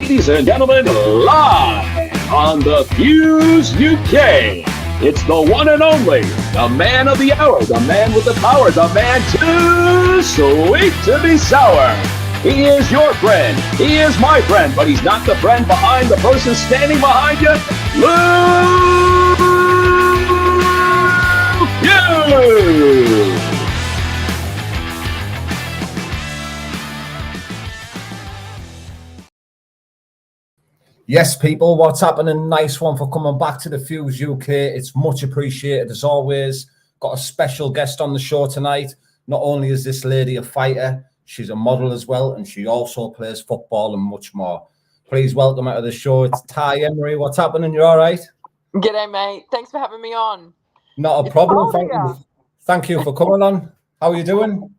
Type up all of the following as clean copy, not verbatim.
ladies and gentlemen, live on the Fuse UK. It's the one and only, the man of the hour, the man with the power, the man too sweet to be sour. He is your friend. He is my friend, but he's not the friend behind the person standing behind you. Luke Hughes. Yes, people, what's happening? Nice one for coming back to the Fuse UK. It's much appreciated as always. Got a special guest on the show tonight. Not only is this lady a fighter, she's a model as well, and she also plays football and much more. Please welcome her to the show. It's Tai Emery. What's happening? You all right? G'day, mate. Thanks for having me on. Not a problem. Thank you for coming on. How are you doing?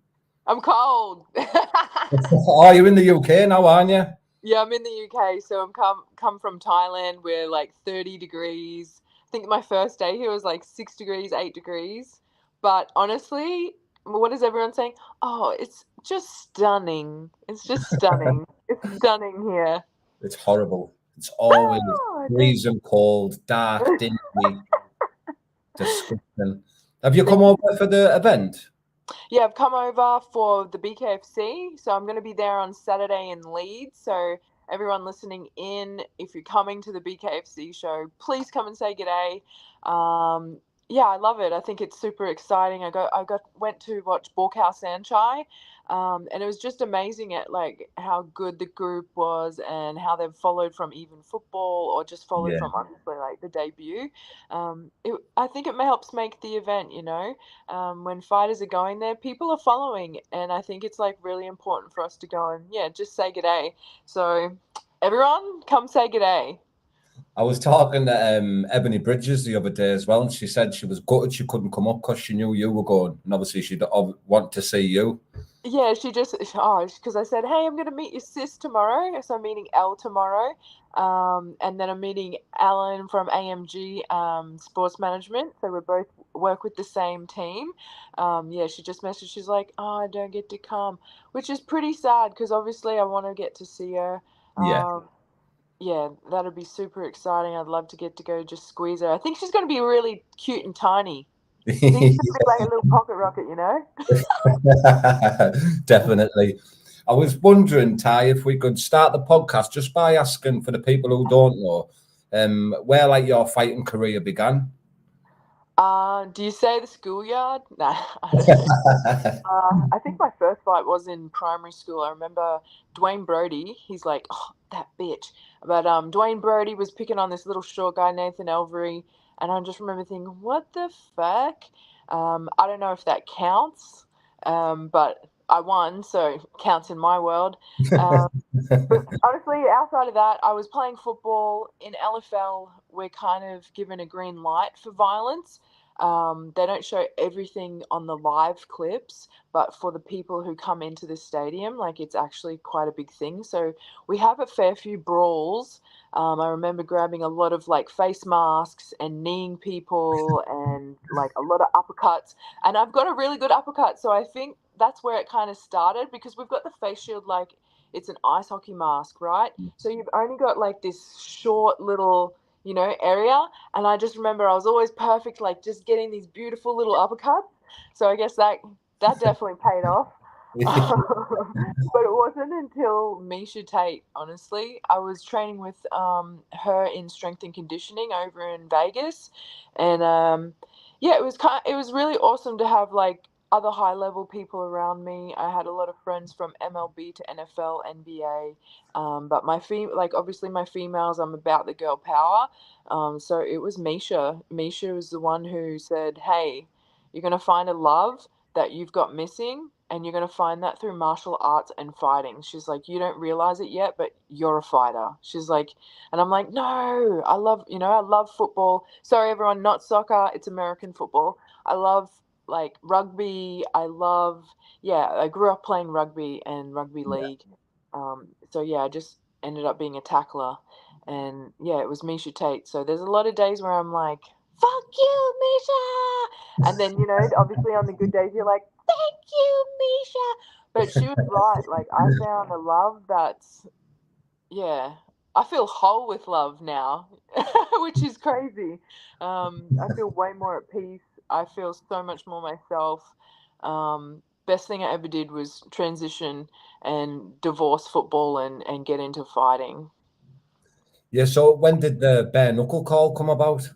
I'm cold. Oh, you're in the UK now, aren't you? Yeah, I'm in the UK, so I'm come from Thailand. We're like 30 degrees. I think my first day here was like 6 degrees, 8 degrees. But honestly, what is everyone saying? Oh, it's just stunning. It's just stunning. It's stunning here. It's horrible. It's always freezing cold, dark, dingy, disgusting. Have you come over for the event? Yeah, I've come over for the BKFC, so I'm going to be there on Saturday in Leeds. So everyone listening in, if you're coming to the BKFC show, please come and say g'day. Yeah, I love it. I think it's super exciting. Went to watch Borkau Sanchai, and it was just amazing at like how good the group was and how they've followed from even football or just followed from honestly like the debut. I think it helps make the event, when fighters are going there, people are following, and I think it's like really important for us to go and just say g'day. So everyone, come say g'day. I was talking to Ebony Bridges the other day as well, and she said she was gutted she couldn't come up because she knew you were going, and obviously she'd want to see you. Yeah, because I said, hey, I'm going to meet your sis tomorrow, so I'm meeting Elle tomorrow, and then I'm meeting Alan from AMG Sports Management, so we both work with the same team. She just messaged, she's like, oh, I don't get to come, which is pretty sad because obviously I want to get to see her. Yeah, that'd be super exciting. I'd love to get to go just squeeze her. I think she's going to be really cute and tiny. I think she's going to be like a little pocket rocket, Definitely. I was wondering, Tai, if we could start the podcast just by asking for the people who don't know, where like your fighting career began. Do you say the schoolyard? Nah, I don't know. I think my first fight was in primary school. I remember Dwayne Brody. He's like, oh, that bitch. But Dwayne Brody was picking on this little short guy, Nathan Elvery, and I just remember thinking, what the fuck? I don't know if that counts, but I won, so counts in my world. But honestly, outside of that, I was playing football. In LFL, we're kind of given a green light for violence. They don't show everything on the live clips, but for the people who come into the stadium, like it's actually quite a big thing. So we have a fair few brawls. I remember grabbing a lot of like face masks and kneeing people and like a lot of uppercuts. And I've got a really good uppercut. So I think that's where it kind of started because we've got the face shield like it's an ice hockey mask, right? So you've only got like this short little area. And I just remember I was always perfect, like just getting these beautiful little uppercuts. So I guess that definitely paid off. But it wasn't until Misha Tate, honestly. I was training with her in strength and conditioning over in Vegas. And it was really awesome to have like other high level people around me. I had a lot of friends from MLB to NFL, NBA. But obviously my females, I'm about the girl power. So it was Misha. Misha was the one who said, hey, you're going to find a love that you've got missing, and you're going to find that through martial arts and fighting. She's like, you don't realize it yet, but you're a fighter. She's like, and I'm like, no, I love football. Sorry, everyone, not soccer. It's American football. I love like rugby. I grew up playing rugby and rugby league. I just ended up being a tackler. And it was Misha Tate. So there's a lot of days where I'm like, fuck you, Misha. And then, obviously on the good days, you're like, thank you, Misha. But she was right. Like, I found a love that's, I feel whole with love now, which is crazy. I feel way more at peace. I feel so much more myself. Best thing I ever did was transition and divorce football and get into fighting. Yeah. So when did the bare knuckle call come about?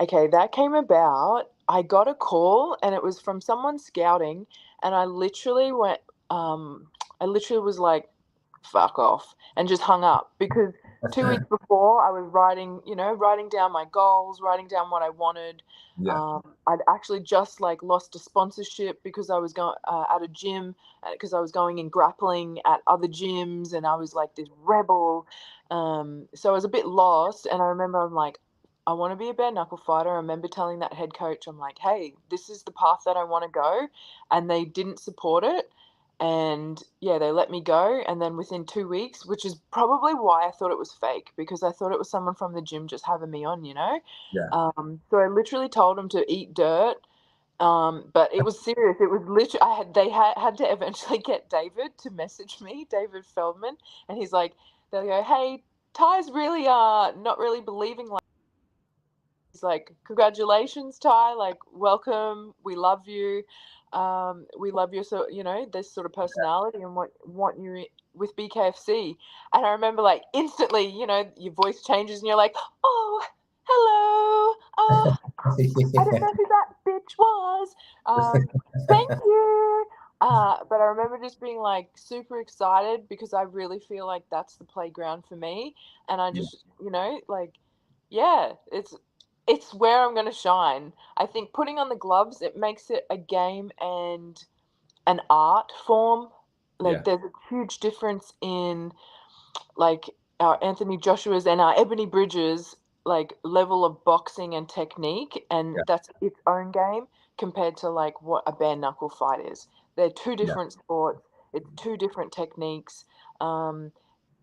Okay, that came about. I got a call and it was from someone scouting, and I literally went, I literally was like, fuck off, and just hung up because 2 weeks before I was writing, writing down my goals, writing down what I wanted. Yeah. I'd actually just like lost a sponsorship because I was going at a gym because I was going in grappling at other gyms and I was like this rebel. So I was a bit lost, and I remember I'm like, I want to be a bare knuckle fighter. I remember telling that head coach, I'm like, hey, this is the path that I want to go. And they didn't support it. And yeah, they let me go. And then within 2 weeks, which is probably why I thought it was fake, because I thought it was someone from the gym just having me on, you know? Yeah. So I literally told them to eat dirt. But it was serious. It was literally, they had to eventually get David to message me, David Feldman. And he's like, they'll go, hey, Ty's really not really believing like, he's like, congratulations, Ty, like, welcome, we love you, we love your, so this sort of personality and what want you with BKFC. And I remember like instantly, your voice changes and you're like, oh, hello, I didn't Yeah. know who that bitch was. Thank you. But I remember just being like super excited because I really feel like that's the playground for me. And I Yeah. just, like, yeah, it's where I'm going to shine. I think putting on the gloves, it makes it a game and an art form. Like Yeah. there's a huge difference in like our Anthony Joshua's and our Ebony Bridges like level of boxing and technique, and Yeah. that's its own game compared to like what a bare knuckle fight is. They're two Yeah. different sports. It's two different techniques. Um,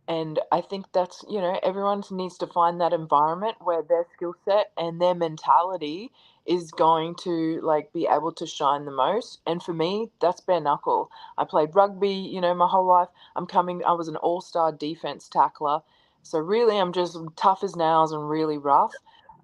and I think that's, everyone needs to find that environment where their skill set and their mentality is going to like be able to shine the most. And for me, that's bare knuckle. I played rugby, my whole life. I was an all-star defense tackler. So really, I'm just tough as nails and really rough.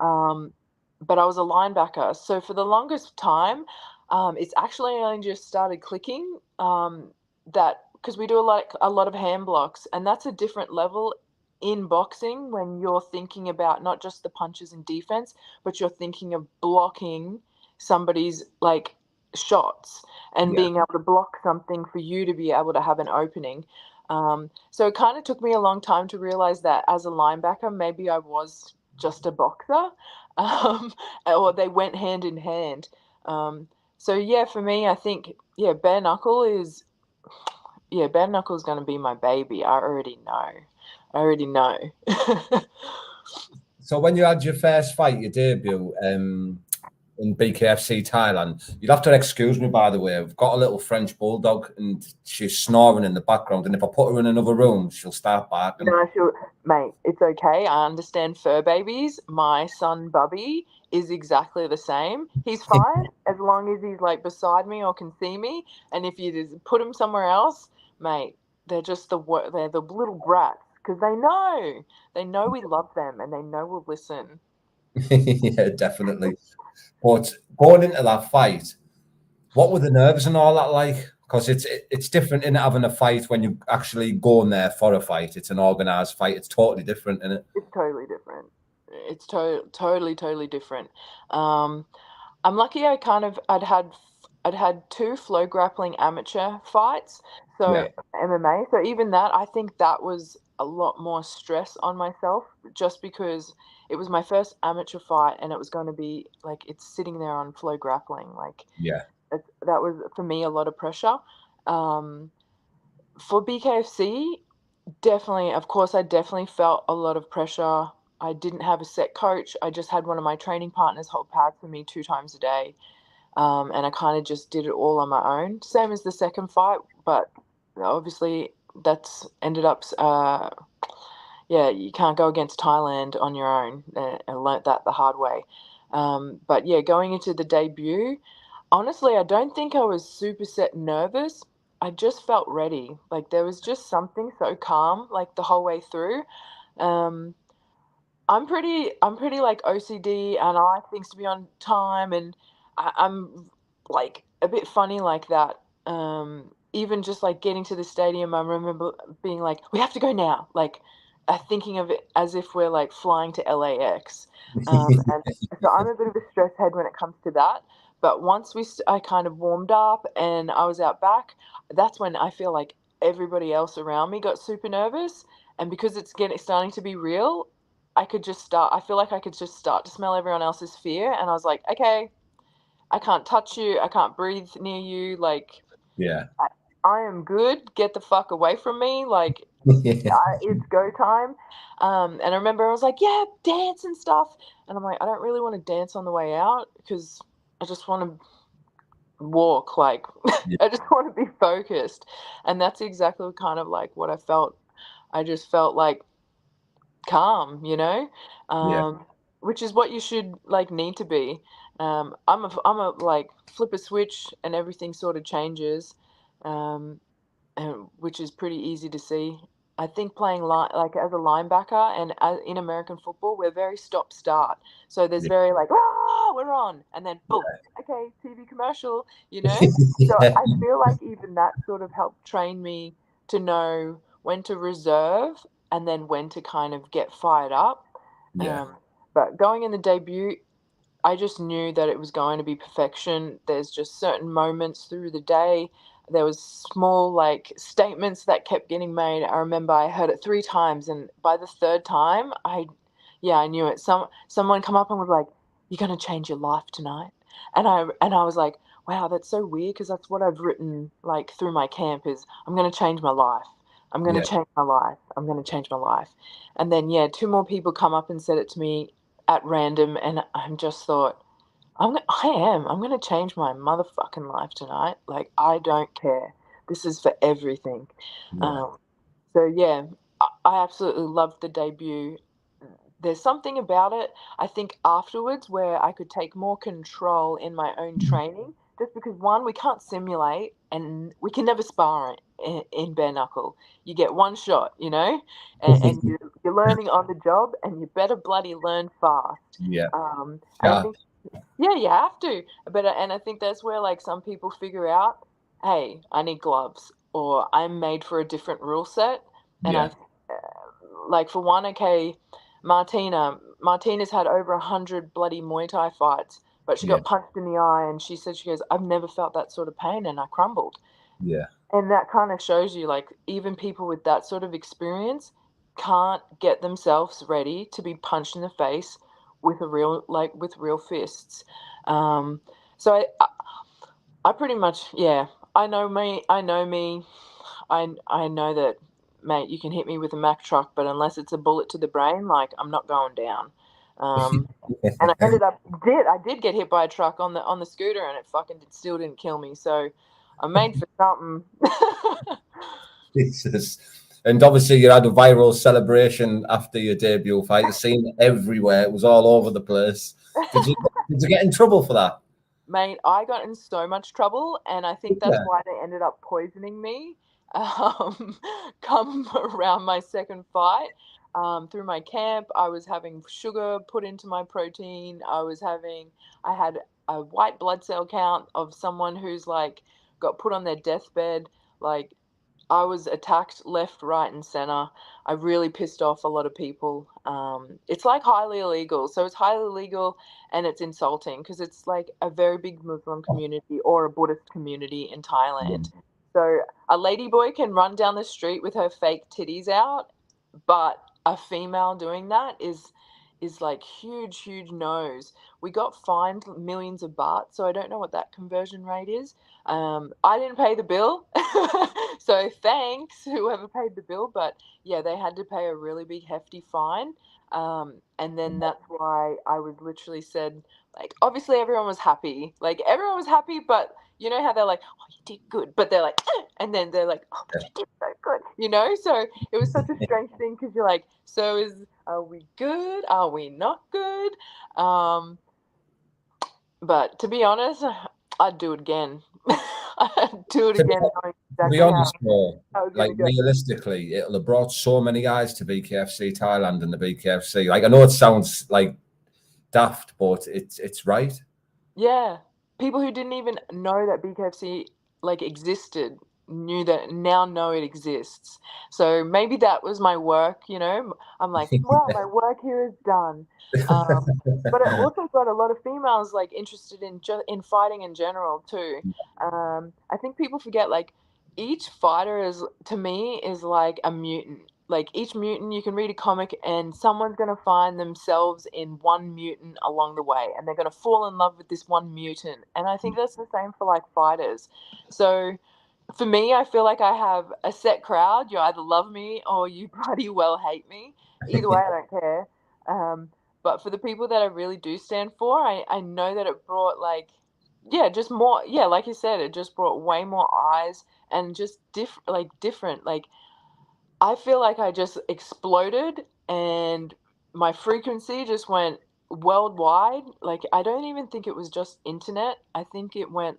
Um, but I was a linebacker. So for the longest time, it's actually only just started clicking that because we do a lot of hand blocks, and that's a different level in boxing when you're thinking about not just the punches and defense, but you're thinking of blocking somebody's like shots and Yeah. being able to block something for you to be able to have an opening. So it kind of took me a long time to realize that as a linebacker, maybe I was just a boxer, um, or they went hand in hand. So yeah, for me, I think yeah, bare knuckle is gonna be my baby. I already know. I already know. So when you had your first fight, your debut, in BKFC Thailand, you'd have to excuse me, by the way. I've got a little French bulldog and she's snoring in the background. And if I put her in another room, she'll start barking. No, mate, it's okay. I understand fur babies. My son Bubby is exactly the same. He's fine as long as he's like beside me or can see me. And if you just put him somewhere else, mate, they're the little brats because they know we love them and they know we'll listen. Yeah, definitely. But going into that fight, what were the nerves and all that like? Because it's different in having a fight when you actually going there for a fight. It's an organized fight. It's totally different, isn't it? It's totally different. It's totally different. Um, I'm lucky. I'd had two flow grappling amateur fights, Yeah, so MMA. So even that, I think that was a lot more stress on myself, just because it was my first amateur fight, and it was going to be like it's sitting there on flow grappling. Like yeah, that was for me a lot of pressure. Um, for BKFC, definitely, of course, I definitely felt a lot of pressure. I didn't have a set coach. I just had one of my training partners hold pads for me 2 times a day. And I kind of just did it all on my own. Same as the second fight, but obviously that's ended up, yeah, you can't go against Thailand on your own. I learnt that the hard way. But yeah, going into the debut, honestly, I don't think I was super set nervous. I just felt ready. Like there was just something so calm like the whole way through. Um, I'm pretty like OCD and I like things to be on time and I'm like a bit funny like that. Even just like getting to the stadium, I remember being like, we have to go now. Like thinking of it as if we're like flying to LAX. And so I'm a bit of a stress head when it comes to that. But once I kind of warmed up and I was out back, that's when I feel like everybody else around me got super nervous. And because it's getting starting to be real, I feel like I could just start to smell everyone else's fear. And I was like, okay, I can't touch you. I can't breathe near you. Like, Yeah. I am good. Get the fuck away from me. Like, it's go time. And I remember I was like, yeah, dance and stuff. And I'm like, I don't really want to dance on the way out because I just want to walk. Like, Yeah. I just want to be focused. And that's exactly kind of like what I felt. I just felt like calm, Yeah. which is what you should like need to be. I'm a like flip a switch and everything sort of changes, um, and which is pretty easy to see. I think playing like as a linebacker and in American football, we're very stop start. So there's very like, ah, we're on, and then boom, okay, TV commercial, So Yeah. I feel like even that sort of helped train me to know when to reserve and then when to kind of get fired up. Yeah. But going in the debut, I just knew that it was going to be perfection. There's just certain moments through the day. There was small like statements that kept getting made. I remember I heard it 3 times, and by the third time, I knew it. Someone come up and was like, "You're gonna change your life tonight," and I was like, "Wow, that's so weird," because that's what I've written like through my camp is I'm gonna change my life. I'm gonna Yeah. change my life. I'm gonna change my life. And then yeah, 2 more people come up and said it to me at random, and I'm just thought, I'm gonna change my motherfucking life tonight. Like I don't care. This is for everything. Yeah. Um, so yeah, I absolutely loved the debut. There's something about it, I think, afterwards where I could take more control in my own training. Just because one, we can't simulate, and we can never spar in bare knuckle. You get one shot, and you're learning on the job, and you better bloody learn fast. Yeah. And I Yeah. think yeah, you have to. But and I think that's where like some people figure out, hey, I need gloves, or I'm made for a different rule set. And Yeah. like for one, okay, Martina's had over 100 bloody Muay Thai fights, but she Yeah. got punched in the eye, and she said she goes, I've never felt that sort of pain, and I crumbled. Yeah. And that kind of shows you like even people with that sort of experience can't get themselves ready to be punched in the face with real fists. Um, so I pretty much yeah, I know me. I know me. I know that, mate. You can hit me with a Mack truck, but unless it's a bullet to the brain, like I'm not going down. Um, and I did get hit by a truck on the scooter, and it still didn't kill me. So I'm made for something. Jesus. And obviously, you had a viral celebration after your debut fight. You seen it everywhere. It was all over the place. Did you get in trouble for that? Mate, I got in so much trouble, and I think that's Yeah. why they ended up poisoning me. Um, come around my second fight, through my camp, I was having sugar put into my protein. I had a white blood cell count of someone who's like got put on their deathbed. Like I was attacked left, right, and center. I really pissed off a lot of people. It's like highly illegal. So it's highly illegal and it's insulting because it's like a very big Muslim community or a Buddhist community in Thailand. So a ladyboy can run down the street with her fake titties out, but a female doing that is like huge no's. We got fined millions of baht, so I don't know what that conversion rate is. I didn't pay the bill, so thanks whoever paid the bill. But yeah, they had to pay a really big hefty fine, and then that's why I was literally said like obviously everyone was happy, but you know how they're like, oh, you did good, but they're like, and then they're like, oh, but you did so good, So it was such a strange thing because you're like, are we good? Are we not good? But to be honest, I'd do it again. I'd do it again knowing To be exactly honest, though, how it was like going to go. realistically, it'll have brought so many eyes to BKFC Thailand and the BKFC. Like, I know it sounds like daft, but it's right. Yeah. People who didn't even know that BKFC like existed knew that now know it exists. So maybe that was my work, you know. I'm like, well, my work here is done. But it also got a lot of females like interested in in fighting in general too. I think people forget like each fighter is to me is like a mutant. Like each mutant, you can read a comic and someone's going to find themselves in one mutant along the way and they're going to fall in love with this one mutant. And I think that's the same for like fighters. So for me, I feel like I have a set crowd. You either love me or you bloody well hate me. Either way, I don't care. But for the people that I really do stand for, I know that it brought like, yeah, just more, yeah, like you said, it just brought way more eyes and just different. Like, I feel like I just exploded and my frequency just went worldwide. Like, I don't even think it was just internet. I think it went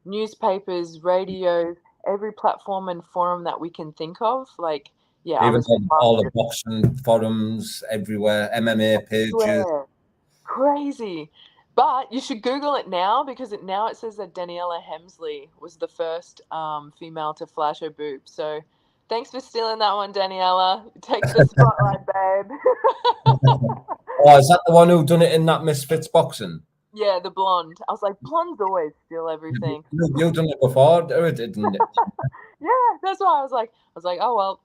newspapers, radio, every platform and forum that we can think of. Like, yeah, I Even was on all the boxing forums everywhere, MMA pages. everywhere. Crazy. But you should Google it now because now it says that Daniela Hemsley was the first female to flash her boob. So thanks for stealing that one, Daniela. Take the spotlight, babe. Oh, is that the one who done it in that Misfits boxing? Yeah, the blonde. I was like, blondes always steal everything. You've done it before, didn't it? Yeah, that's why I was like, oh well,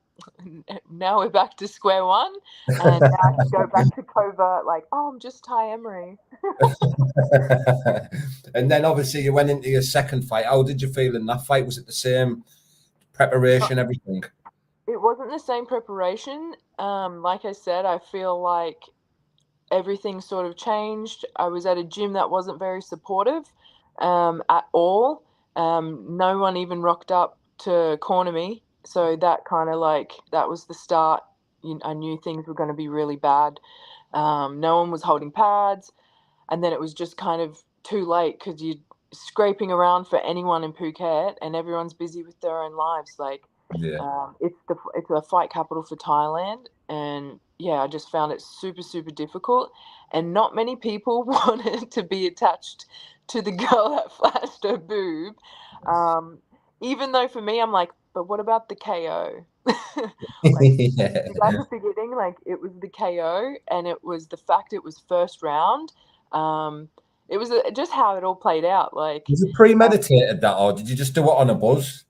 now we're back to square one, and now I can go back to covert. Like, oh, I'm just Tai Emery. And then obviously you went into your second fight. How did you feel in that fight? Was it the same preparation, everything? It wasn't the same preparation. Like I said, I feel like everything sort of changed. I was at a gym that wasn't very supportive at all. No one even rocked up to corner me. So that kind of like, that was the start. I knew things were going to be really bad. No one was holding pads. And then it was just kind of too late because you're scraping around for anyone in Phuket and everyone's busy with their own lives. Like, Yeah. it's a fight capital for Thailand, and yeah, I just found it super difficult, and not many people wanted to be attached to the girl that flashed her boob. Even though for me, I'm like, but what about the KO? Like, Yeah. you guys are forgetting, like it was the KO, and it was the fact it was first round. It was just how it all played out. Like, Was it premeditated that, or did you just do it on a buzz?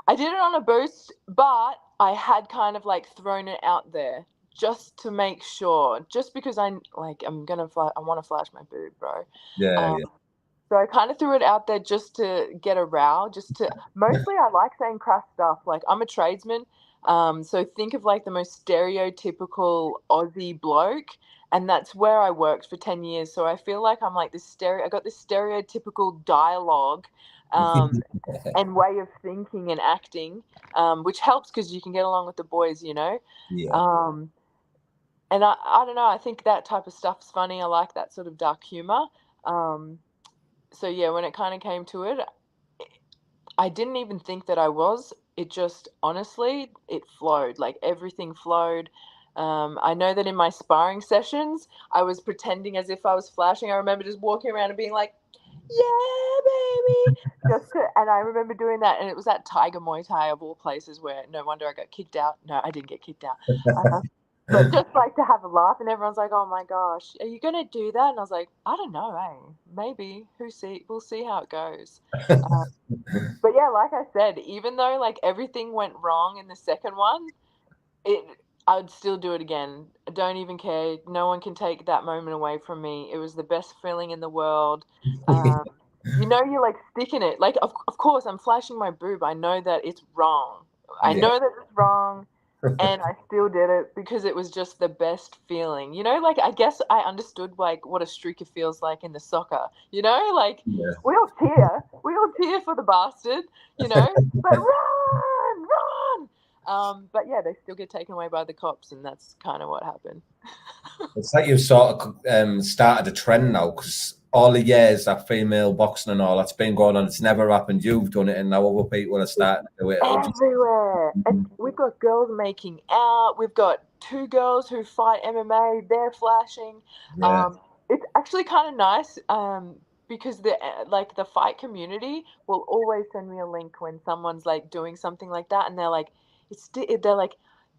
I did it on a boost, but I had kind of like thrown it out there just to make sure, just because I want to flash my boob, bro. Yeah, Um, yeah. so I kind of threw it out there just to get a row, mostly I like saying crass stuff. Like, I'm a tradesman. So think of like the most stereotypical Aussie bloke. And that's where I worked for 10 years. So I feel like I'm like I got this stereotypical dialogue. And way of thinking and acting, which helps because you can get along with the boys, you know. Yeah. And I don't know. I think that type of stuff's funny. I like that sort of dark humor. So yeah, when it kind of came to it, I didn't even think that I was. It just honestly, it flowed. Like everything flowed. I know that in my sparring sessions, I was pretending as if I was flashing. I remember just walking around and being like, yeah, baby. And I remember doing that, and it was at Tiger Muay Thai of all places, where no wonder I got kicked out. No, I didn't get kicked out. But just like to have a laugh, and everyone's like, "Oh my gosh, are you gonna do that?" And I was like, "I don't know, maybe. We'll see how it goes." But yeah, like I said, even though like everything went wrong in the second one, I'd still do it again. I don't even care. No one can take that moment away from me. It was the best feeling in the world. You're like sticking it. Like, of course, I'm flashing my boob. I know that it's wrong. I Yeah. know that it's wrong, and I still did it because it was just the best feeling. Like, I guess I understood like what a streaker feels like in the soccer. Like, Yeah. we all tear for the bastard. But run. But yeah, they still get taken away by the cops, and that's kind of what happened. It's like you've sort of started a trend now, because all the years that female boxing and all that's been going on, it's never happened. You've done it, and now other people are starting to do it. Everywhere. And we've got girls making out. We've got 2 girls who fight MMA. They're flashing. Yeah. It's actually kind of nice because the fight community will always send me a link when someone's like doing something like that, and they're like, they're like,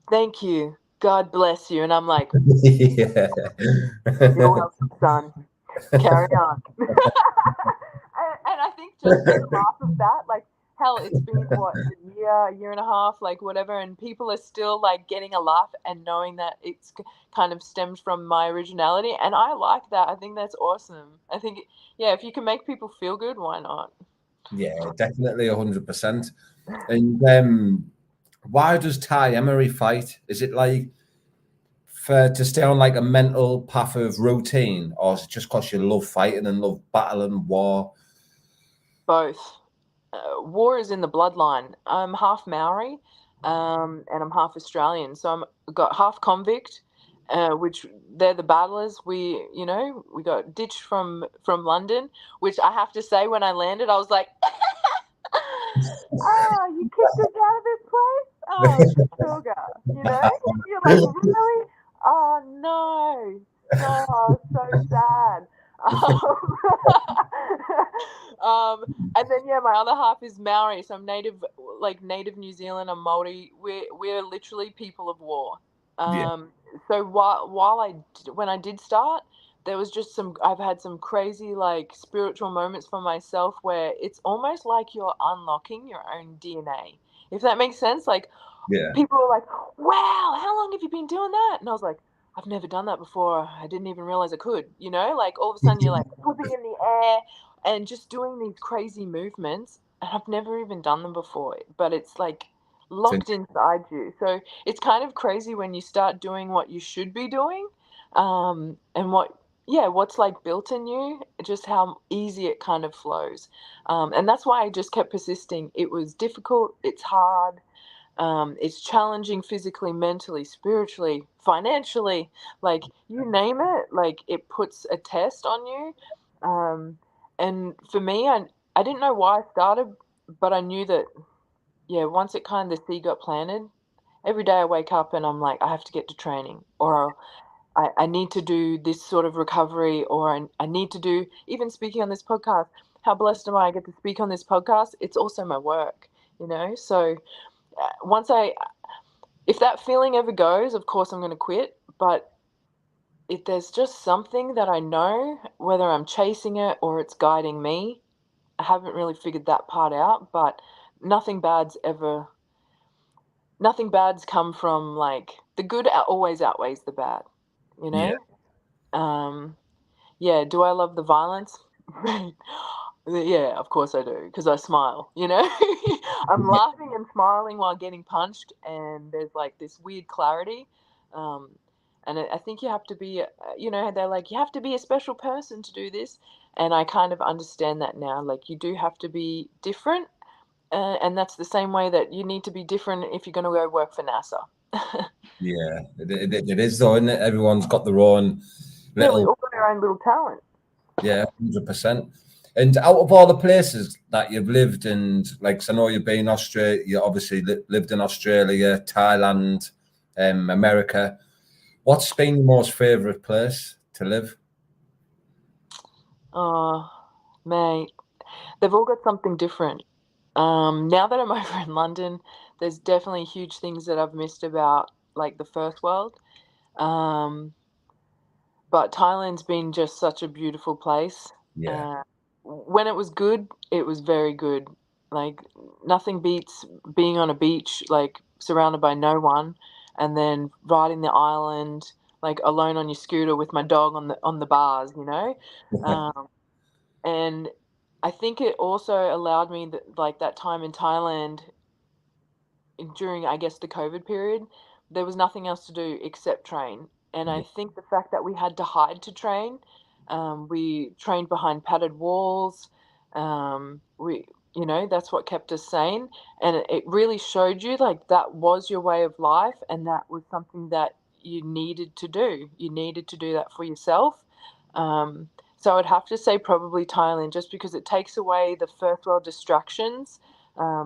"Thank you, God bless you," and I'm like, Yeah. "You're welcome, son. Carry on." And I think just for the laugh of that, like, hell, it's been what, a year and a half, like whatever, and people are still like getting a laugh and knowing that it's kind of stemmed from my originality, and I like that. I think that's awesome. I think, yeah, if you can make people feel good, why not? Yeah, definitely 100%. And why does Tai Emery fight? Is it like to stay on like a mental path of routine, or is it just because you love fighting and love battle and war? Both. War is in the bloodline. I'm half Maori, and I'm half Australian, so got half convict, which they're the battlers. We got ditched from London, which I have to say, when I landed, I was like, "Ah, you kicked us out of this place? Oh, sugar." You're like, "Really? Oh no, so sad." And then, yeah, my other half is Maori, so I'm native New Zealand. I'm Maori. We're literally people of war. Yeah. So when I did start, there was just I've had some crazy like spiritual moments for myself where it's almost like you're unlocking your own DNA, if that makes sense. Like, Yeah. people were like, "Wow, how long have you been doing that?" And I was like, "I've never done that before. I didn't even realize I could." Like, all of a sudden you're like flipping in the air and just doing these crazy movements. And I've never even done them before, but it's like locked inside you. So it's kind of crazy when you start doing what you should be doing, and what's like built in you, just how easy it kind of flows. And that's why I just kept persisting. It was difficult. It's hard. It's challenging physically, mentally, spiritually, financially, like you name it, like it puts a test on you. And for me, I didn't know why I started, but I knew that, yeah, once the seed got planted, every day I wake up and I'm like, I have to get to training, or I need to do this sort of recovery, or I need to do, even speaking on this podcast. How blessed am I? I get to speak on this podcast. It's also my work. So once if that feeling ever goes, of course I'm going to quit. But if there's just something that I know, whether I'm chasing it or it's guiding me, I haven't really figured that part out. But nothing bad's ever, nothing bad's come from, like, the good always outweighs the bad, you Yeah. know? Yeah, do I love the violence? Yeah, of course I do, because I smile. I'm laughing and smiling while getting punched, and there's like this weird clarity. Um, and I think you have to be, they're like, you have to be a special person to do this. And I kind of understand that now. Like, you do have to be different. And that's the same way that you need to be different if you're going to go work for NASA. Yeah, it is though, isn't it? Everyone's got their own Yeah, we little, all got our own little talent. yeah, 100%. And out of all the places that you've lived, and like, 'cause I know you've been Australia, you obviously lived in Australia, Thailand, America. What's been your most favorite place to live? Oh, mate, they've all got something different. Now that I'm over in London, there's definitely huge things that I've missed about, like, the first world. Um, but Thailand's been just such a beautiful place. Yeah, When it was good, it was very good. Like, nothing beats being on a beach, like, surrounded by no one, and then riding the island, like, alone on your scooter with my dog on the bars. Um, and I think it also allowed me that time in Thailand during, I guess, the COVID period. There was nothing else to do except train. And I yeah, think the fact that we had to hide to train, we trained behind padded walls. That's what kept us sane. And it really showed you, like, that was your way of life. And that was something that you needed to do. You needed to do that for yourself. So So I'd have to say probably Thailand, just because it takes away the first world distractions.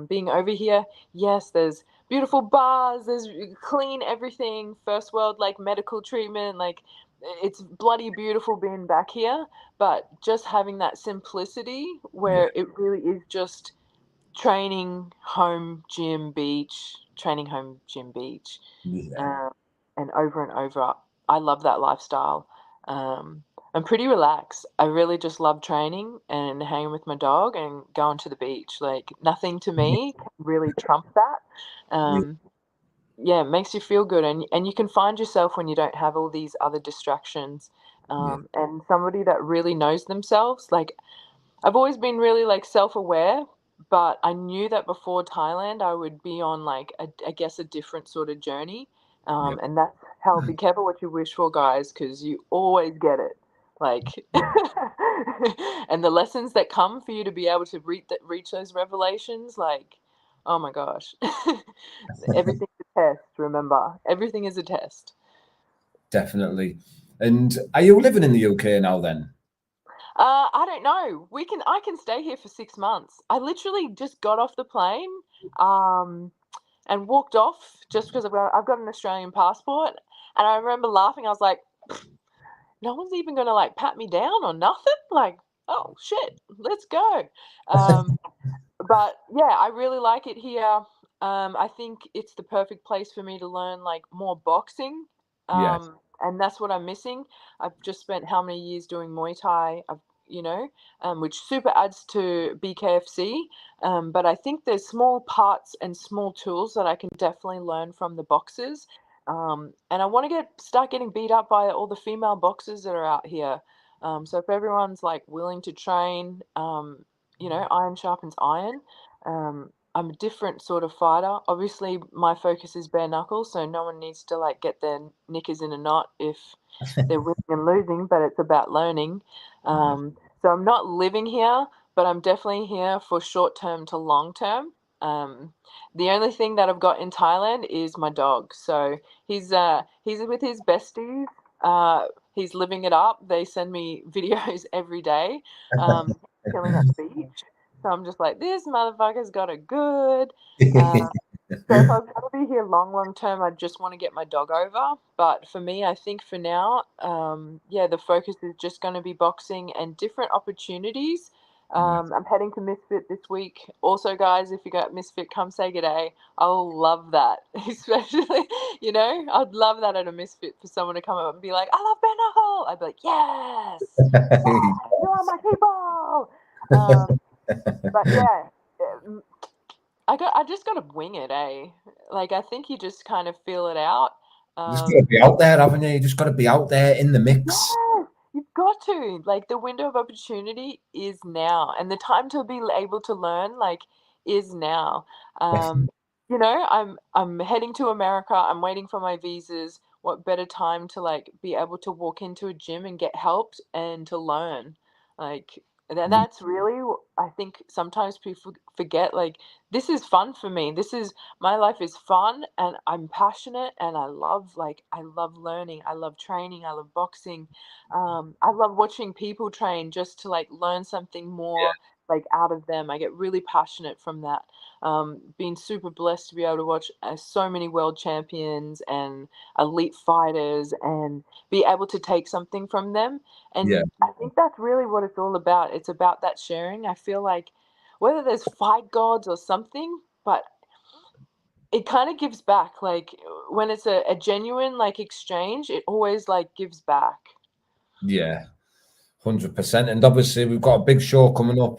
Being over here, yes, there's beautiful bars, there's clean everything, first world like medical treatment, like it's bloody beautiful being back here. But just having that simplicity Yeah. where it really is just training, home, gym, beach, training, home, gym, beach, Yeah. um, and over and over. I love that lifestyle. Um, I'm pretty relaxed. I really just love training and hanging with my dog and going to the beach. Like nothing to me can really trump that. Yeah. Yeah, it makes you feel good, and you can find yourself when you don't have all these other distractions. Yeah. And somebody that really knows themselves, like I've always been really like self-aware, but I knew that before Thailand I would be on like I guess a different sort of journey. Yeah. And that's how be careful what you wish for, guys, because you always get it. Like, and the lessons that come for you to be able to reach those revelations, like, oh my gosh, everything's a test. Remember, everything is a test. Definitely. And are you living in the UK now then? I don't know. I can stay here for 6 months. I literally just got off the plane, um, and walked off just because I've got an Australian passport, and I remember laughing. I was like, no one's even gonna like pat me down or nothing. Like, oh shit, let's go. Um, but yeah, I really like it here. I think it's the perfect place for me to learn like more boxing. Yes. And that's what I'm missing. I've just spent how many years doing Muay Thai, you know, which super adds to BKFC. But I think there's small parts and small tools that I can definitely learn from the boxers. And I want to start getting beat up by all the female boxers that are out here. So if everyone's like willing to train, iron sharpens iron. I'm a different sort of fighter. Obviously, my focus is bare knuckles, so no one needs to like get their knickers in a knot if they're winning and losing. But it's about learning. So I'm not living here, but I'm definitely here for short term to long term. The only thing that I've got in Thailand is my dog. So he's with his besties. He's living it up. They send me videos every day. Chilling at the beach. So I'm just like, this motherfucker's got it good. Uh, so if I was going to be here long, long term, I just want to get my dog over. But for me, I think for now, yeah, the focus is just going to be boxing and different opportunities. I'm heading to Misfit this week. Also, guys, if you got Misfit, come say good day. I'll love that. Especially, I'd love that at a Misfit for someone to come up and be like, I love bare knuckle. I'd be like, yes, yes, you are my people. But yeah, um, I just gotta wing it, eh? Like I think you just kind of feel it out. You just got to Um, be out there, haven't you? You just got to be out there in the mix. yeah, you've got to. Like the window of opportunity is now, and the time to be able to learn like is now. Um, Definitely. I'm heading to America. I'm waiting for my visas. What better time to like be able to walk into a gym and get helped and to learn? Like that's really I think sometimes people forget like this is fun for me. This is my life is fun and I'm passionate and I love learning. I love training. I love boxing. I love watching people train just to like learn something more like out of them. I get really passionate from that. Been super blessed to be able to watch so many world champions and elite fighters and be able to take something from them. Yeah. And I think that's really what it's all about. It's about that sharing. I feel like whether there's fight gods or something, but it kind of gives back. Like when it's a genuine like exchange, it always like gives back. Yeah. 100%. And obviously, we've got a big show coming up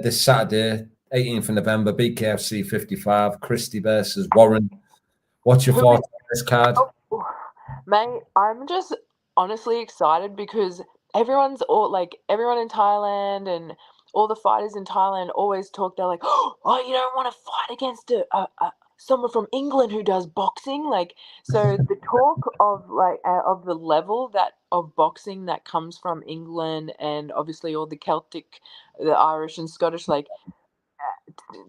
this Saturday, 18th of November, BKFC 55, Christie versus Warren. What's your Who is thoughts on this card? oh, mate, I'm just honestly excited because everyone in Thailand and all the fighters in Thailand always talk. They're like, oh, you don't want to fight against someone from England who does boxing. Like, so the talk of of the level that of boxing that comes from England and obviously all the Celtic, the Irish and Scottish, like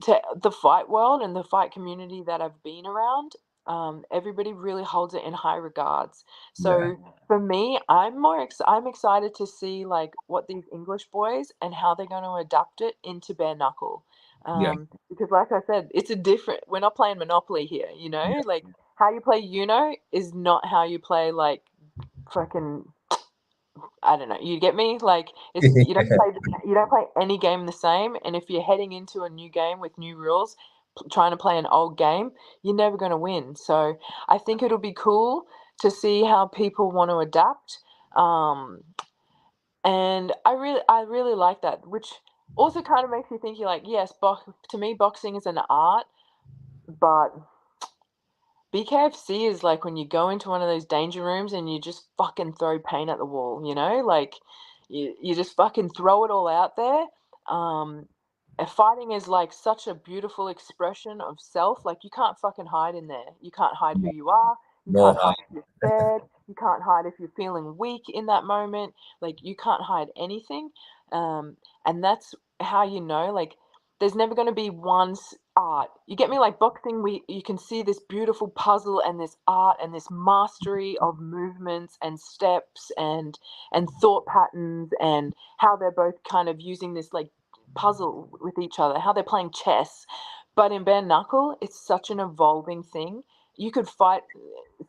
to the fight world and the fight community that I've been around. Everybody really holds it in high regards. Yeah. So for me, I'm excited to see like what these English boys and how they're going to adapt it into bare knuckle. Yeah. Because like I said, it's a different. We're not playing Monopoly here, you know. Like how you play Uno is not how you play like fucking I don't know. You get me? Like it's you don't play any game the same. And if you're heading into a new game with new rules, trying to play an old game, you're never going to win. So I think it'll be cool to see how people want to adapt. Um, and I really like that, which also kind of makes me think you're like, yes, to me, boxing is an art, but BKFC is like when you go into one of those danger rooms and you just fucking throw paint at the wall, you know? Like you just fucking throw it all out there. And fighting is like such a beautiful expression of self. Like you can't fucking hide in there. You can't hide who you are. You No, can't hide if you're scared. You can't hide if you're feeling weak in that moment. Like you can't hide anything. And that's how you know, like there's never going to be art. You get me? Like boxing, you can see this beautiful puzzle and this art and this mastery of movements and steps and thought patterns and how they're both kind of using this like puzzle with each other, how they're playing chess. But in bare knuckle, it's such an evolving thing. You could fight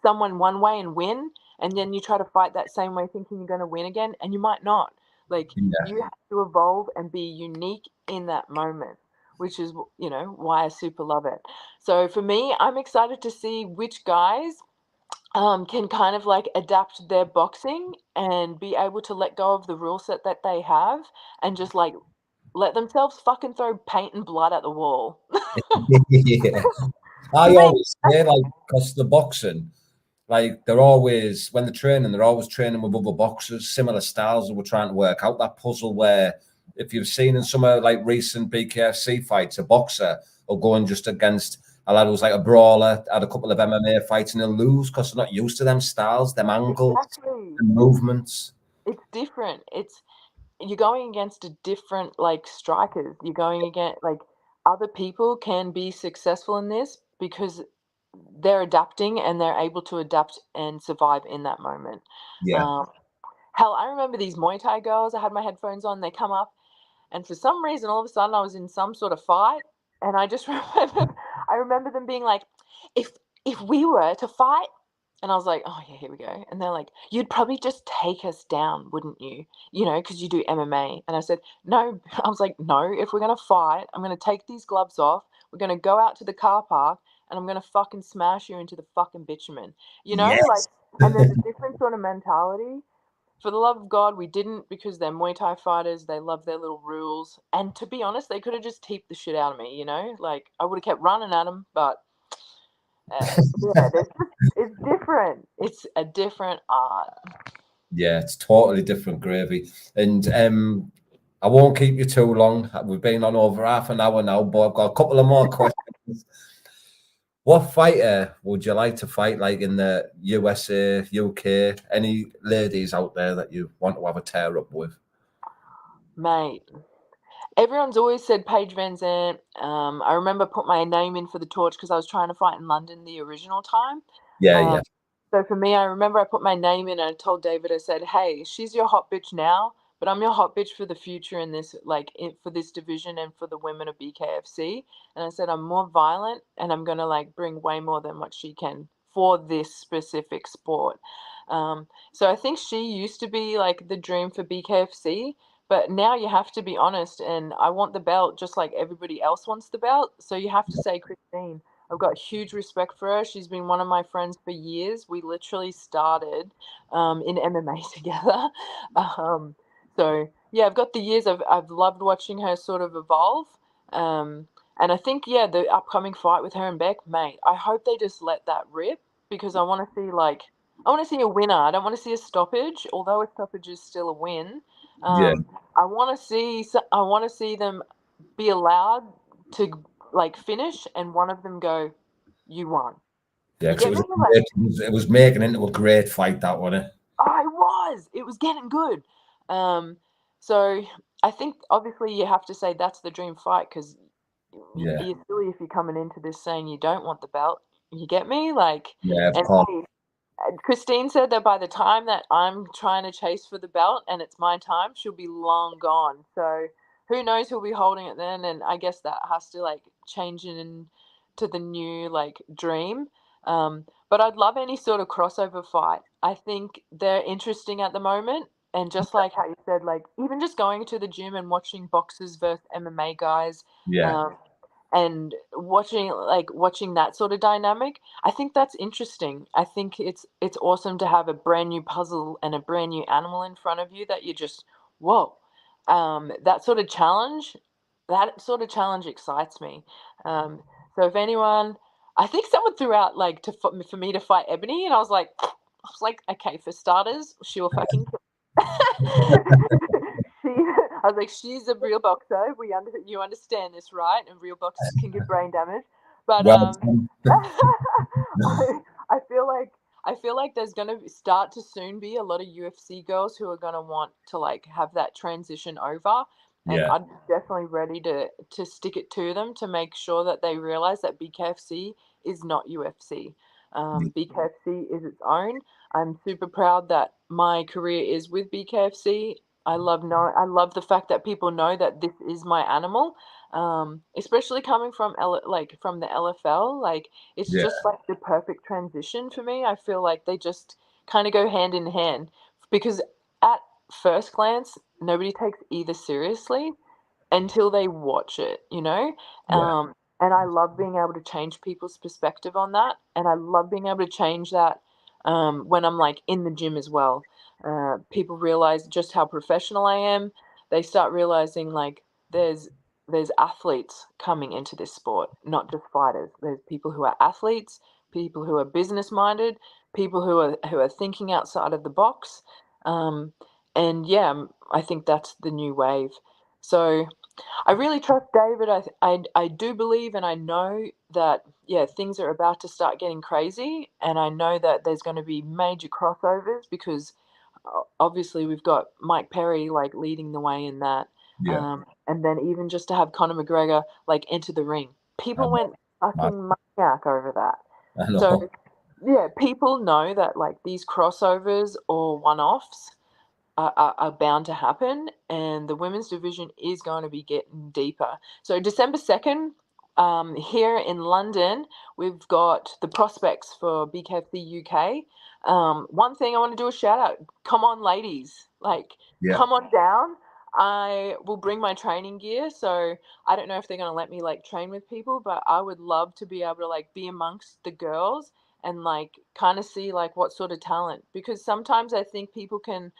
someone one way and win, and then you try to fight that same way thinking you're going to win again, and you might not. Like yeah. you have to evolve and be unique in that moment, which is why I super love it. So for me, I'm excited to see which guys can kind of like adapt their boxing and be able to let go of the rule set that they have and just like let themselves fucking throw paint and blood at the wall. Yeah. For I me, always say, like, because the boxing, like, they're always training with other boxers, similar styles, and we're trying to work out that puzzle where, if you've seen in some of like recent BKFC fights, a boxer will go in just against a lad who's like a brawler, had a couple of MMA fights, and he'll lose because they're not used to them styles, them angles, exactly. and movements. It's different. You're going against a different like strikers. You're going against like other people can be successful in this because they're adapting and they're able to adapt and survive in that moment. Yeah. Um, Hell, I remember these Muay Thai girls. I had my headphones on. They come up, and for some reason, all of a sudden, I was in some sort of fight, and I just remember them being like, "If we were to fight," and I was like, "Oh yeah, here we go." And they're like, "You'd probably just take us down, wouldn't you? You know, because you do MMA." And I said, "No." I was like, "No. If we're gonna fight, I'm gonna take these gloves off. We're gonna go out to the car park, and I'm gonna fucking smash you into the fucking bitumen." You know, like, Yes. and there's a different sort of mentality. For the love of God, we didn't because they're Muay Thai fighters. They love their little rules. And to be honest, they could have just teeped the shit out of me, you know? Like, I would have kept running at them, but yeah, it's different. It's a different art. Yeah, it's totally different gravy. And I won't keep you too long. We've been on over half an hour now, but I've got a couple of more questions. What fighter would you like to fight, like in the USA, UK? Any ladies out there that you want to have a tear up with? Mate, everyone's always said Paige Van Zandt. I remember put my name in for the torch because I was trying to fight in London the original time. Yeah, Um, yeah, So for me, I remember I put my name in and I told David, I said, "Hey, she's your hot bitch now, but I'm your hot bitch for the future in this, for this division and for the women of BKFC." And I said, "I'm more violent and I'm gonna like bring way more than what she can for this specific sport." So I think she used to be like the dream for BKFC, but now you have to be honest, and I want the belt just like everybody else wants the belt. So you have to say Christine. I've got huge respect for her. She's been one of my friends for years. We literally started in MMA together. Um, so yeah, I've got the years. I've loved watching her sort of evolve. And I think yeah, the upcoming fight with her and Beck, mate. I hope they just let that rip because I want to see a winner. I don't want to see a stoppage, although a stoppage is still a win. yeah, I want to see them be allowed to like finish and one of them go, "You won." yeah. You Because get me? Like, it was making into a great fight, that wasn't it? I was. It was getting good. Um, so I think obviously you have to say that's the dream fight because Yeah, you're silly if you're coming into this saying you don't want the belt. You get me? Like, Yeah, of and course. hey, Christine said that by the time that I'm trying to chase for the belt and it's my time, she'll be long gone. So who knows who'll be holding it then? And I guess that has to like change into the new like dream. But I'd love any sort of crossover fight. I think they're interesting at the moment. And just like how you said, like even just going to the gym and watching boxers versus MMA guys, Yeah, um, and watching that sort of dynamic, I think that's interesting. I think it's awesome to have a brand new puzzle and a brand new animal in front of you that you just whoa. That sort of challenge excites me. So if anyone, I think someone threw out like for me to fight Ebony, and I was like, okay, for starters, she'll fucking I was like, she's a real boxer. You understand this, right? And real boxers can get brain damage. But well done. I feel like there's gonna start to soon be a lot of UFC girls who are gonna want to like have that transition over. And Yeah, I'm definitely ready to stick it to them to make sure that they realize that BKFC is not UFC. BKFC is its own. I'm super proud that my career is with BKFC. I love the fact that people know that this is my animal, especially coming from from the LFL. Like it's yeah, just like the perfect transition for me. I feel like they just kind of go hand in hand because at first glance nobody takes either seriously until they watch it, you know? yeah, And I love being able to change people's perspective on that. And I love being able to change that when I'm like in the gym as well. People realize just how professional I am. They start realizing like there's there's athletes coming into this sport, not just fighters. There's people who are athletes, people who are business minded, people who are thinking outside of the box. Um, and yeah, I think that's the new wave. So I really trust David. I do believe and I know that, yeah, things are about to start getting crazy. And I know that there's going to be major crossovers because obviously we've got Mike Perry like leading the way in that. yeah. And then even just to have Conor McGregor like enter the ring, I people know. went fucking maniac over that. I So, know. yeah, people know that like these crossovers or one offs are bound to happen, and the women's division is going to be getting deeper. So December 2nd, here in London, we've got the prospects for BKFC UK. One thing I want to do a shout out. Come on, ladies! Like, Yeah, come on down. I will bring my training gear. So I don't know if they're going to let me like train with people, but I would love to be able to like be amongst the girls and like kind of see like what sort of talent, because sometimes I think people can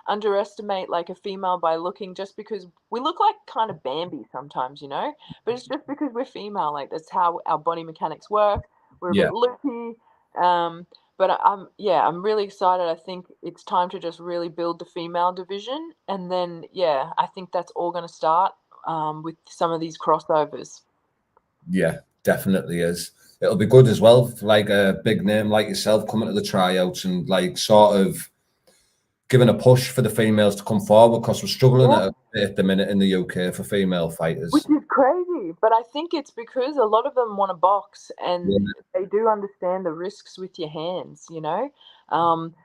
underestimate like a female by looking, just because we look like kind of Bambi sometimes, but it's just because we're female. Like that's how our body mechanics work. We're a yeah, bit loopy. But I'm really excited. I think it's time to just really build the female division, and then yeah, I think that's all going to start with some of these crossovers. yeah. Definitely is. It'll be good as well, for like a big name like yourself coming to the tryouts and like sort of giving a push for the females to come forward because we're struggling Yeah. at, a bit at the minute in the UK for female Which fighters. is crazy, but I think it's because a lot of them want to box Yeah, and they do understand the risks with your hands.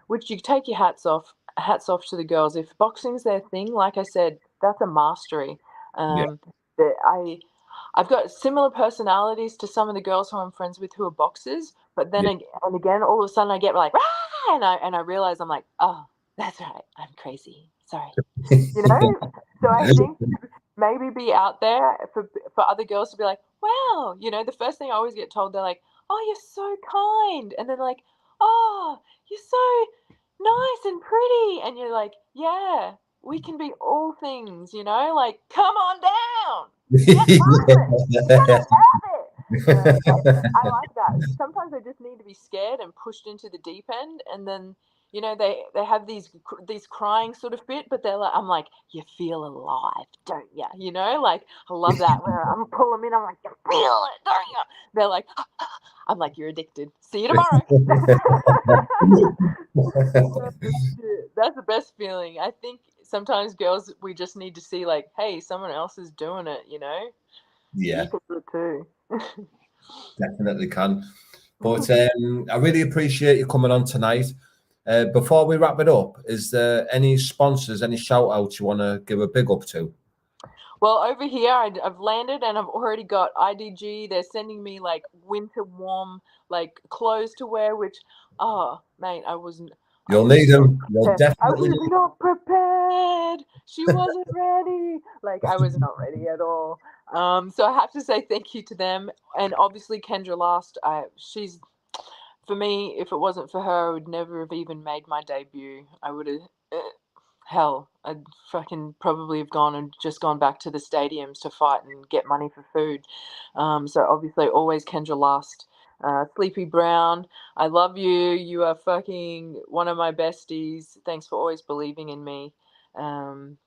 Which you take your hats off to the girls. If boxing's their thing, like I said, that's a mastery. yeah, Um, that I've got similar personalities to some of the girls who I'm friends with who are boxers, but then yeah. and again, all of a sudden I get like, "Rah!" and I realize I'm like, oh, that's right, I'm crazy. Sorry, you know. So I think maybe be out there for other girls to be like, wow, the first thing I always get told, they're like, oh, you're so kind, and then like, oh, you're so nice and pretty, and you're like, yeah, we can be all things, like, come on down, get violent, you gotta have it. But I like that. Sometimes they just need to be scared and pushed into the deep end, and then they have these crying sort of fit, but they're like, I'm like, you feel alive, don't you? Like I love that where I'm pull them in. I'm like, you feel it, don't you? They're like, I'm like, you're addicted. See you tomorrow. That's the best feeling. I think sometimes girls, we just need to see like, hey, someone else is doing it. You Yeah, can do it too. definitely can. But I really appreciate you coming on tonight. Before we wrap it up, is there any sponsors, any shout outs you want to give a big up to? Well, over here, I've landed and I've already got IDG. They're sending me like winter warm, like clothes to wear, which, oh, mate, I wasn't. You'll need them. You'll I definitely was not prepared. She wasn't ready. Like, I was not ready at all. So I have to say thank you to them. And obviously, Kendra Last, she's, for me, if it wasn't for her, I would never have even made my debut. I would have. Hell, I'd fucking probably have gone and just gone back to the stadiums to fight and get money for food. So obviously, always Kendra Last. Sleepy Brown, I love you. You are fucking one of my besties. Thanks for always believing in me. And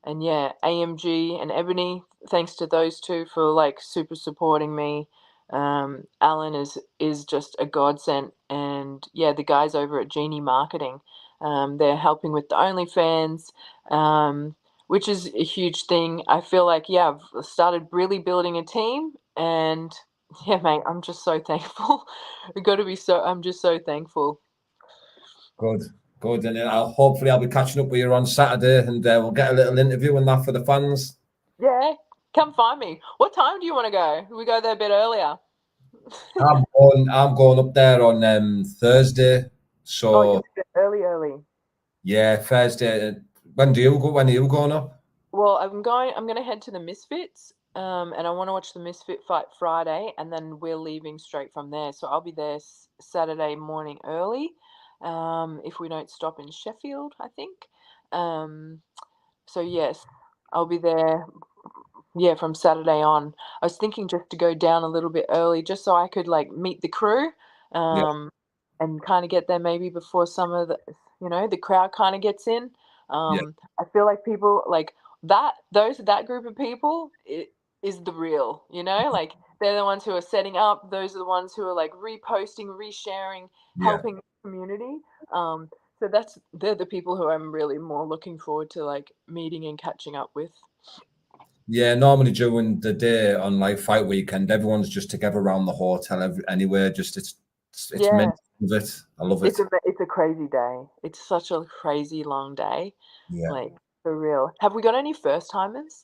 yeah, AMG and Ebony, thanks to those two for like super supporting me. Alan is just a godsend, and yeah, the guys over at Genie Marketing, they're helping with the OnlyFans, which is a huge thing. I feel like I've started really building a team, and yeah, mate, I'm just so thankful. I'm just so thankful. good. And then hopefully I'll be catching up with you on Saturday, and we'll get a little interview and that for the fans. Yeah, come find me. What time do you want to go? We go there a bit earlier. I'm going up there on Thursday. So early. Yeah, Thursday. When are you going up? Well, I'm going to head to the Misfits, and I want to watch the Misfit fight Friday, and then we're leaving straight from there. So I'll be there Saturday morning early, if we don't stop in Sheffield, I think. So yes, I'll be there. Yeah, from Saturday on. I was thinking just to go down a little bit early, just so I could like meet the crew, and kind of get there maybe before some of the crowd kind of gets in. I feel like people like that group of people is the real, like they're the ones who are setting up. Those are the ones who are like reposting, resharing, helping the community. So they're the people who I'm really more looking forward to like meeting and catching up with. Yeah, normally during the day on like fight weekend, everyone's just together around the hotel anywhere. Just it's meant to love it. I love it. It's a crazy day. It's such a crazy long day. Yeah. Like for real. Have we got any first timers?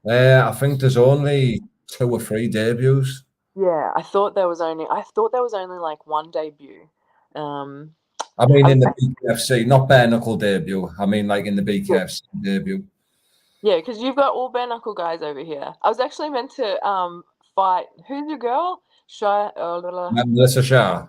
I think there's only 2 or 3 debuts. Yeah, I thought there was only like one debut. I mean, in the BKFC, not bare knuckle debut. I mean, like in the BKFC debut. Yeah, because you've got all bare knuckle guys over here. I was actually meant to fight. Who's your girl? Melissa Shah.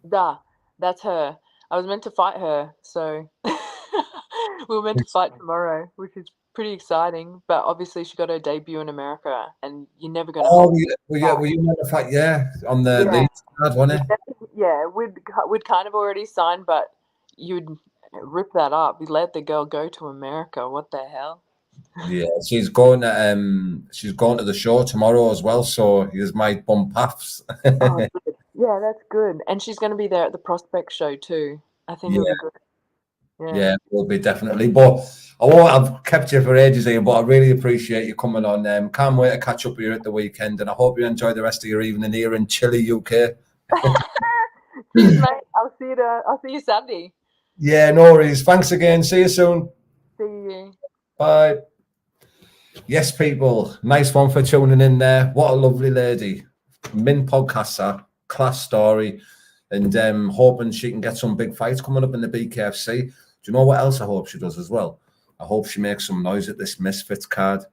That's her. I was meant to fight her, so we were meant to fight tomorrow, which is pretty exciting. But obviously, she got her debut in America, and you're never gonna. Oh, were you meant to fight? Yeah, on the lead card, wasn't it? Yeah, we'd kind of already signed, but you'd rip that up. You let the girl go to America. What the hell? Yeah, she's going to the show tomorrow as well, so here's my bum paths. Oh, yeah, that's good. And she's going to be there at the Prospect show too. I think it'll be good. Yeah, it will be definitely. But I've kept you for ages here, but I really appreciate you coming on. Can't wait to catch up with you at the weekend, and I hope you enjoy the rest of your evening here in chilly UK. Cheers, mate. I'll see you Saturday. Yeah, no worries. Thanks again. See you soon. See you. Bye. Yes, people. Nice one for tuning in there. What a lovely lady. Min podcaster, class story, and hoping she can get some big fights coming up in the BKFC. Do you know what else I hope she does as well? I hope she makes some noise at this Misfits card,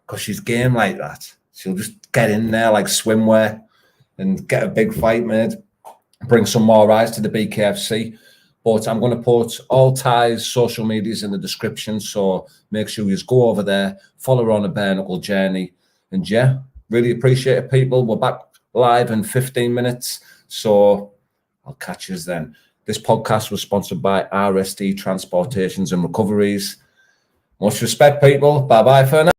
because she's game like that. She'll just get in there like swimwear and get a big fight made, bring some more eyes to the BKFC. But I'm going to put all Tai's social medias in the description, so make sure you just go over there, follow her on a bare knuckle journey. And yeah, really appreciate it, people. We're back live in 15 minutes, so I'll catch you then. This podcast was sponsored by RSD Transportations and Recoveries. Much respect, people. Bye-bye for now.